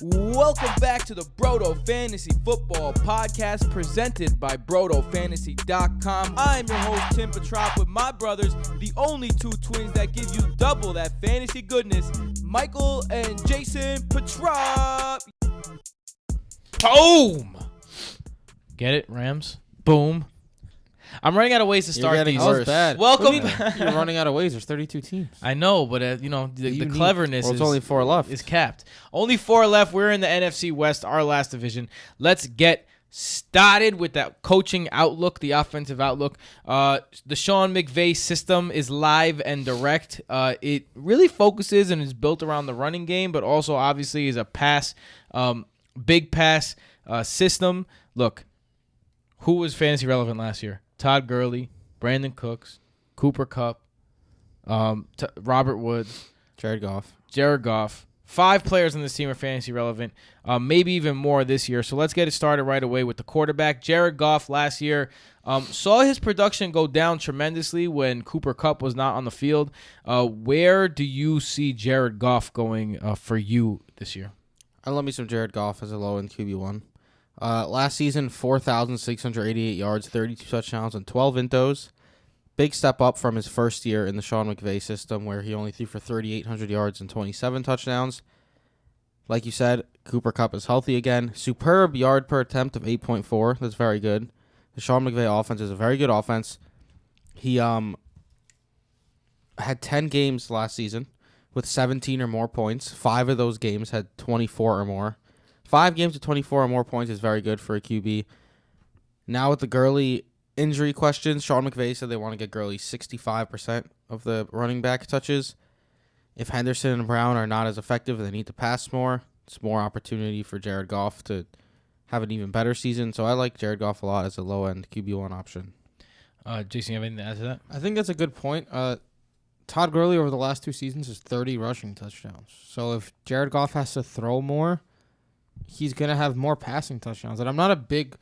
Welcome back to the Broto Fantasy Football Podcast presented by BrotoFantasy.com. I'm your host, Tim Petrop, with my brothers, the only two twins that give you double that fantasy goodness, Michael and Jason Petrop. Boom! Get it, Rams? Boom. I'm running out of ways to start these. That was bad. Welcome. You're running out of ways. There's 32 teams. I know, but the cleverness it's only 4 left. Is capped. Only 4 left. We're in the NFC West, our last division. Let's get started with that coaching outlook, the offensive outlook. The Sean McVay system is live and direct. It really focuses and is built around the running game, but also obviously is a big pass system. Look, who was fantasy relevant last year? Todd Gurley, Brandin Cooks, Kupp, Robert Woods, Jared Goff. 5 players on this team are fantasy relevant, maybe even more this year. So let's get it started right away with the quarterback. Jared Goff last year saw his production go down tremendously when Kupp was not on the field. Where do you see Jared Goff going for you this year? I love me some Jared Goff as a low-end QB1. Last season, 4,688 yards, 32 touchdowns, and 12 intos. Big step up from his first year in the Sean McVay system, where he only threw for 3,800 yards and 27 touchdowns. Like you said, Kupp is healthy again. Superb yard per attempt of 8.4. That's very good. The Sean McVay offense is a very good offense. He had 10 games last season with 17 or more points. 5 of those games had 24 or more. 5 games with 24 or more points is very good for a QB. Now with the Gurley injury questions, Sean McVay said they want to get Gurley 65% of the running back touches. If Henderson and Brown are not as effective, they need to pass more. It's more opportunity for Jared Goff to have an even better season. So I like Jared Goff a lot as a low-end QB1 option. Jason, you have anything to add to that? I think that's a good point. Todd Gurley over the last 2 seasons has 30 rushing touchdowns. So if Jared Goff has to throw more, he's going to have more passing touchdowns. And I'm not a big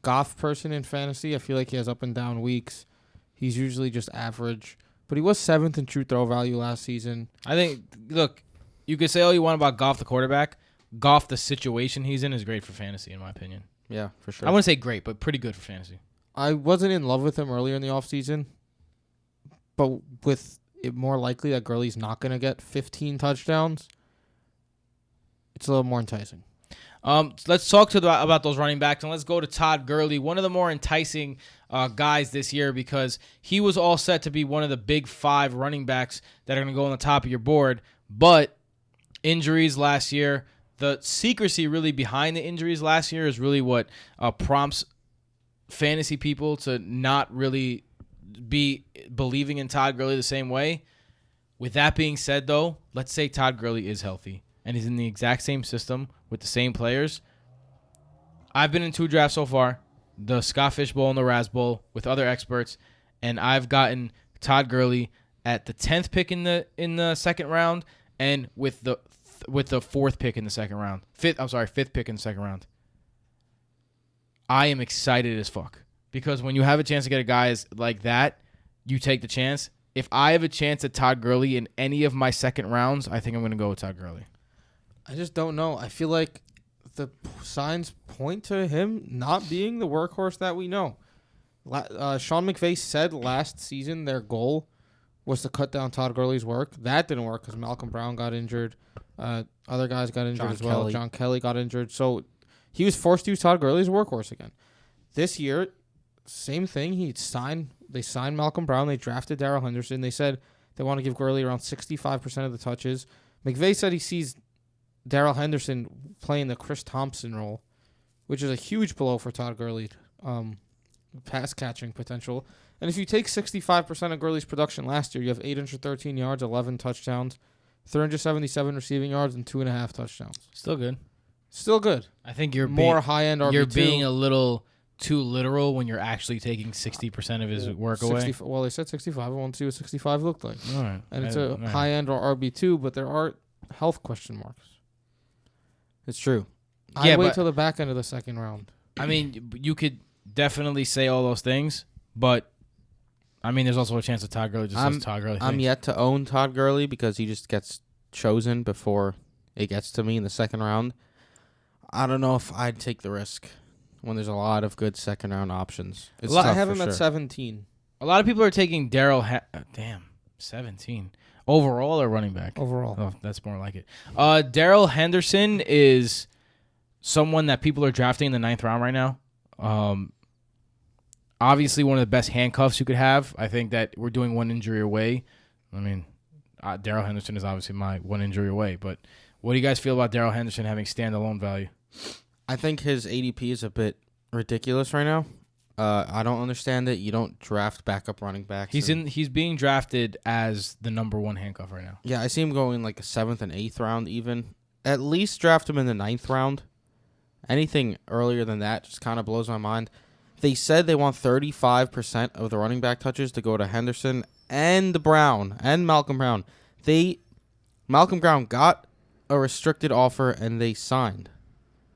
Goff person in fantasy. I feel like he has up and down weeks. He's usually just average. But he was 7th in true throw value last season. I think, look, you could say all you want about Goff the quarterback. Goff, the situation he's in, is great for fantasy, in my opinion. Yeah, for sure. I wouldn't say great, but pretty good for fantasy. I wasn't in love with him earlier in the offseason. But with it more likely that Gurley's not going to get 15 touchdowns, it's a little more enticing. Let's talk about those running backs, and let's go to Todd Gurley, one of the more enticing guys this year because he was all set to be one of the big 5 running backs that are going to go on the top of your board. But injuries last year, the secrecy really behind the injuries last year is really what prompts fantasy people to not really be believing in Todd Gurley the same way. With that being said, though, let's say Todd Gurley is healthy and he's in the exact same system with the same players. I've been in 2 drafts so far, the Scott Fish Bowl and the Raz Bowl with other experts, and I've gotten Todd Gurley at the 10th pick in the second round and with the 4th pick in the second round. 5th pick in the second round. I am excited as fuck because when you have a chance to get a guy like that, you take the chance. If I have a chance at Todd Gurley in any of my second rounds, I think I'm going to go with Todd Gurley. I just don't know. I feel like the signs point to him not being the workhorse that we know. Sean McVay said last season their goal was to cut down Todd Gurley's work. That didn't work because Malcolm Brown got injured. Other guys got injured as well. John Kelly got injured. So he was forced to use Todd Gurley as a workhorse again. This year, same thing. They signed Malcolm Brown. They drafted Daryl Henderson. They said they want to give Gurley around 65% of the touches. McVay said he sees Daryl Henderson playing the Chris Thompson role, which is a huge blow for Todd Gurley, pass catching potential. And if you take 65% of Gurley's production last year, you have 813 yards, 11 touchdowns, 377 receiving yards, and 2.5 touchdowns. Still good. Still good. I think you're more high-end RB2. You're being a little too literal when you're actually taking 60% of his work away. Well, they said 65. I want to see what 65 looked like. All right. And it's a high-end or RB2, but there are health question marks. It's true. I wait till the back end of the second round. I mean, you could definitely say all those things, but I mean, there's also a chance that Todd Gurley just says Todd Gurley. I'm yet to own Todd Gurley because he just gets chosen before it gets to me in the second round. I don't know if I'd take the risk when there's a lot of good second-round options. I have him at 17. A lot of people are taking Daryl. Damn, 17 overall or running back Overall. Oh, that's more like it. Daryl Henderson is someone that people are drafting in the 9th round right now. Obviously, one of the best handcuffs you could have. I think that we're doing one injury away. I mean, Daryl Henderson is obviously my one injury away. But what do you guys feel about Daryl Henderson having standalone value? I think his ADP is a bit ridiculous right now. I don't understand it. You don't draft backup running backs. He's being drafted as the number 1 handcuff right now. Yeah, I see him going like the 7th and 8th round even. At least draft him in the 9th round. Anything earlier than that just kind of blows my mind. They said they want 35% of the running back touches to go to Henderson and Malcolm Brown. Malcolm Brown got a restricted offer and they signed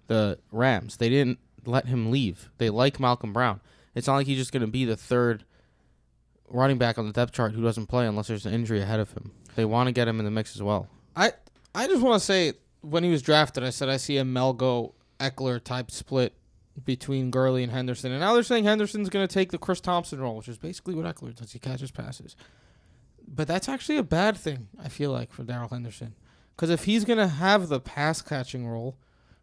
the Rams. They didn't let him leave. They like Malcolm Brown. It's not like he's just going to be the 3rd running back on the depth chart who doesn't play unless there's an injury ahead of him. They want to get him in the mix as well. I just want to say, when he was drafted, I said I see a Melgo Eckler type split between Gurley and Henderson. And now they're saying Henderson's going to take the Chris Thompson role, which is basically what Eckler does. He catches passes. But that's actually a bad thing, I feel like, for Daryl Henderson. Because if he's going to have the pass-catching role,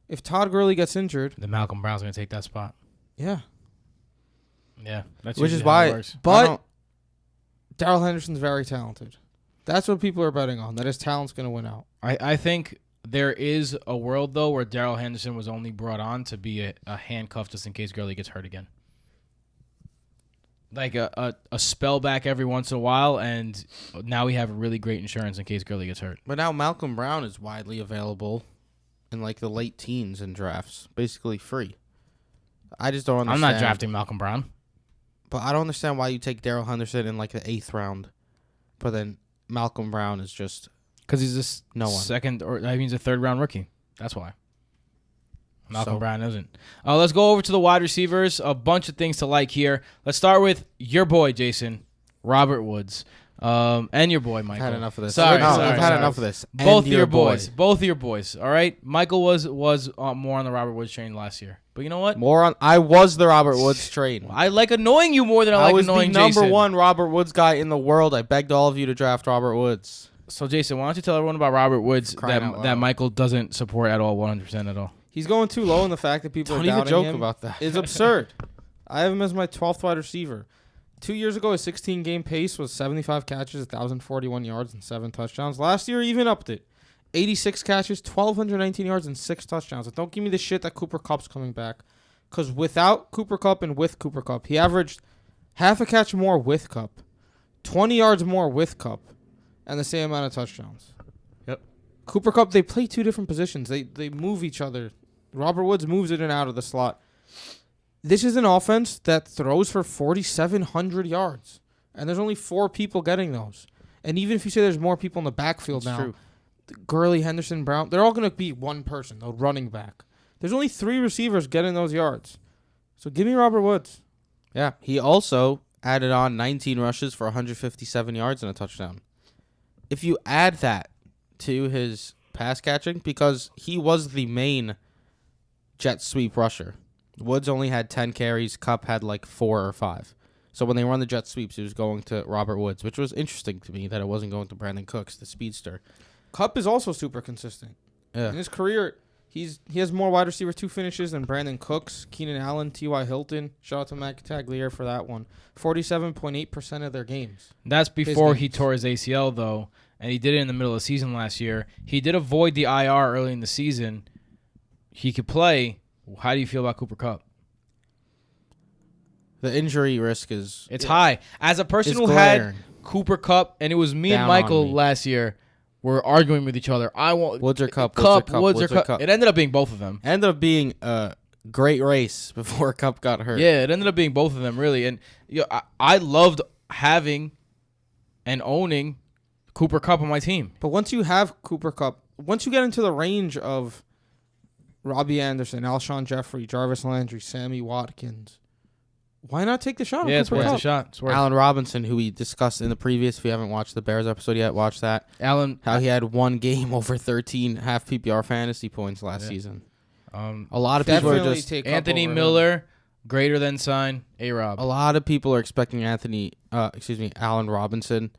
if Todd Gurley gets injured... Then Malcolm Brown's going to take that spot. Yeah. Yeah. That's Which is usually how it why... works. But Daryl Henderson's very talented. That's what people are betting on, that his talent's going to win out. I think there is a world, though, where Daryl Henderson was only brought on to be a handcuff just in case Gurley gets hurt again. Like a spell back every once in a while, and now we have really great insurance in case Gurley gets hurt. But now Malcolm Brown is widely available in like the late teens in drafts, basically free. I just don't understand. I'm not drafting Malcolm Brown. But I don't understand why you take Daryl Henderson in like the 8th round, but then Malcolm Brown is just... Because he's this no one. second, or that means a 3rd round rookie. That's why. Malcolm Brown isn't. Let's go over to the wide receivers. A bunch of things to like here. Let's start with your boy, Jason, Robert Woods, and your boy, Michael. I've had enough of this. Sorry. I've had enough of this. Both of your boys. Both of your boys. All right? Michael was more on the Robert Woods train last year. But you know what? I was the Robert Woods train. I like annoying you more than I like annoying Jason. I was the number 1 Robert Woods guy in the world. I begged all of you to draft Robert Woods. So, Jason, why don't you tell everyone about Robert Woods that Michael doesn't support at all, 100% at all? He's going too low in the fact that people Don't are even doubting joke him about that. is absurd. I have him as my 12th wide receiver. 2 years ago, his 16-game pace was 75 catches, 1,041 yards, and 7 touchdowns. Last year, he even upped it. 86 catches, 1,219 yards, and 6 touchdowns. And don't give me the shit that Cooper Kupp's coming back. Because without Cooper Kupp and with Cooper Kupp, he averaged half a catch more with Kupp, 20 yards more with Kupp, and the same amount of touchdowns. Yep. Cooper Kupp, they play 2 different positions. They move each other. Robert Woods moves in and out of the slot. This is an offense that throws for 4,700 yards, and there's only 4 people getting those. And even if you say there's more people in the backfield That's now, true. Gurley, Henderson, Brown, they're all going to be one person, the running back. There's only 3 receivers getting those yards. So give me Robert Woods. Yeah. He also added on 19 rushes for 157 yards and a touchdown. If you add that to his pass catching, because he was the main jet sweep rusher. Woods only had 10 carries. Kupp had like 4 or 5. So when they run the jet sweeps, it was going to Robert Woods, which was interesting to me that it wasn't going to Brandin Cooks, the speedster. Kupp is also super consistent. Yeah. In his career, he has more wide receiver 2 finishes than Brandin Cooks, Keenan Allen, T.Y. Hilton. Shout out to Matt Tagliere for that one. 47.8% of their games. That's before he tore his ACL, though, and he did it in the middle of the season last year. He did avoid the IR early in the season. He could play. How do you feel about Cooper Kupp? The injury risk is... It's high. As a person who glaring. had Cooper Kupp, and it was me Down and Michael on me. last year, were arguing with each other. I want Woods or Kupp, Woods or Kupp. It ended up being both of them. Ended up being a great race before Kupp got hurt. Yeah, it ended up being both of them, really. And I loved having and owning Cooper Kupp on my team. But once you have Cooper Kupp, once you get into the range of Robbie Anderson, Alshon Jeffrey, Jarvis Landry, Sammy Watkins, why not take the shot? Yeah, it's worth Kupp? a shot. It's worth Allen Robinson, who we discussed in the previous, if you haven't watched the Bears episode yet, watch that. Allen, How he had one game over 13 half PPR fantasy points last season. A lot of people are Definitely just take Kupp Anthony over him. Miller, greater than sign. A-Rob. a lot of people are expecting Allen Robinson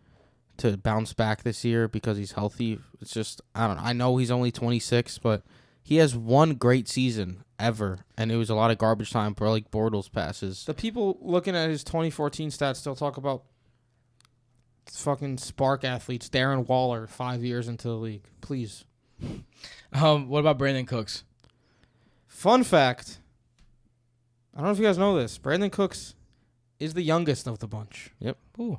to bounce back this year because he's healthy. It's just I don't know. I know he's only 26, but he has one great season ever, and it was a lot of garbage time for like Bortles passes. The people looking at his 2014 stats still talk about fucking spark athletes. Darren Waller, 5 years into the league. Please. What about Brandin Cooks? Fun fact. I don't know if you guys know this. Brandin Cooks is the youngest of the bunch. Ooh.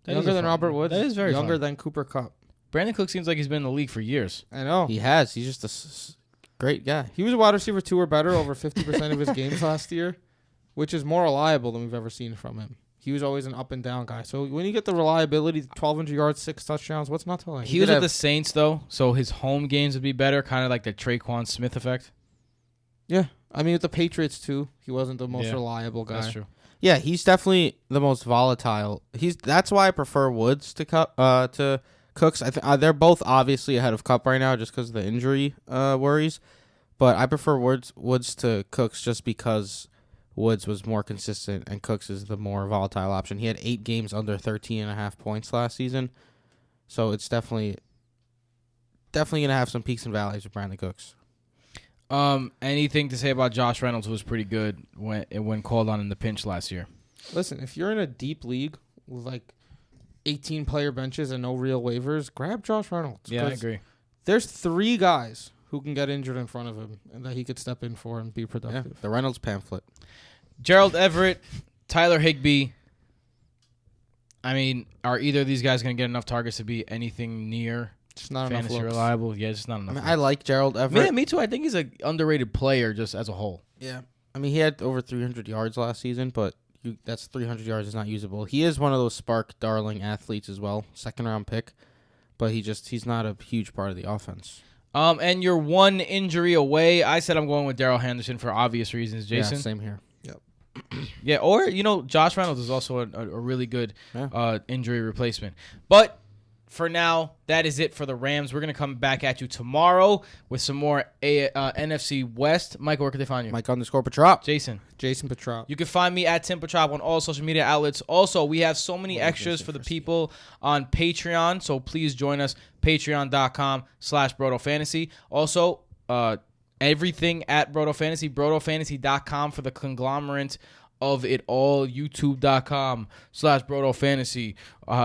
That is Younger a than fun- Robert Woods. That is very younger fun. than Cooper Kupp. Brandin Cooks seems like he's been in the league for years. I know. He has. He's just a great guy. He was a wide receiver 2 or better over 50% of his games last year, which is more reliable than we've ever seen from him. He was always an up and down guy. So when you get the reliability, 1,200 yards, 6 touchdowns, what's not to like? He was at the Saints, though, so his home games would be better, kind of like the Traquan Smith effect. Yeah. I mean, with the Patriots, too, he wasn't the most Yeah, reliable guy. That's true. Yeah, he's definitely the most volatile. That's why I prefer Woods to Cooks. They're both obviously ahead of Kupp right now just because of the injury worries. But I prefer Woods to Cooks just because Woods was more consistent and Cooks is the more volatile option. He had 8 games under 13.5 points last season. So it's definitely going to have some peaks and valleys with Brandin Cooks. Anything to say about Josh Reynolds, who was pretty good when called on in the pinch last year? Listen, if you're in a deep league with like 18 player benches and no real waivers, grab Josh Reynolds. Yeah, I 'cause agree. There's 3 guys who can get injured in front of him and that he could step in for and be Yeah, productive. the Reynolds pamphlet. Gerald Everett, Tyler Higbee. I mean, are either of these guys going to get enough targets to be anything near Just not enough fantasy looks. reliable? Yeah, it's not enough. I like Gerald Everett. Me too. I think he's an underrated player just as a whole. Yeah. I mean, he had over 300 yards last season, but that's 300 yards is not usable. He is one of those spark darling athletes as well, 2nd-round pick, but he's not a huge part of the offense. And you're one injury away. I said I'm going with Daryl Henderson for obvious reasons, Jason. Yeah, same here. Yeah, or, Josh Reynolds is also a really good Yeah. injury replacement. But for now, that is it for the Rams. We're going to come back at you tomorrow with some more NFC West. Michael, where can they find you? Mike_Petrop. Jason. Jason Petrop. You can find me at Tim Petrop on all social media outlets. Also, we have so many extras for the people on Patreon, so please join us, patreon.com/BrotoFantasy. Also, everything at Broto Fantasy, BrotoFantasy.com for the conglomerate of it all, YouTube.com/BrotoFantasy.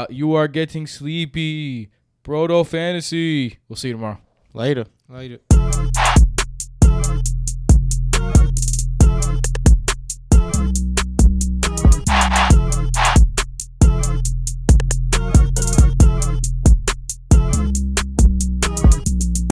You are getting sleepy. Broto Fantasy. We'll see you tomorrow. Later. Later.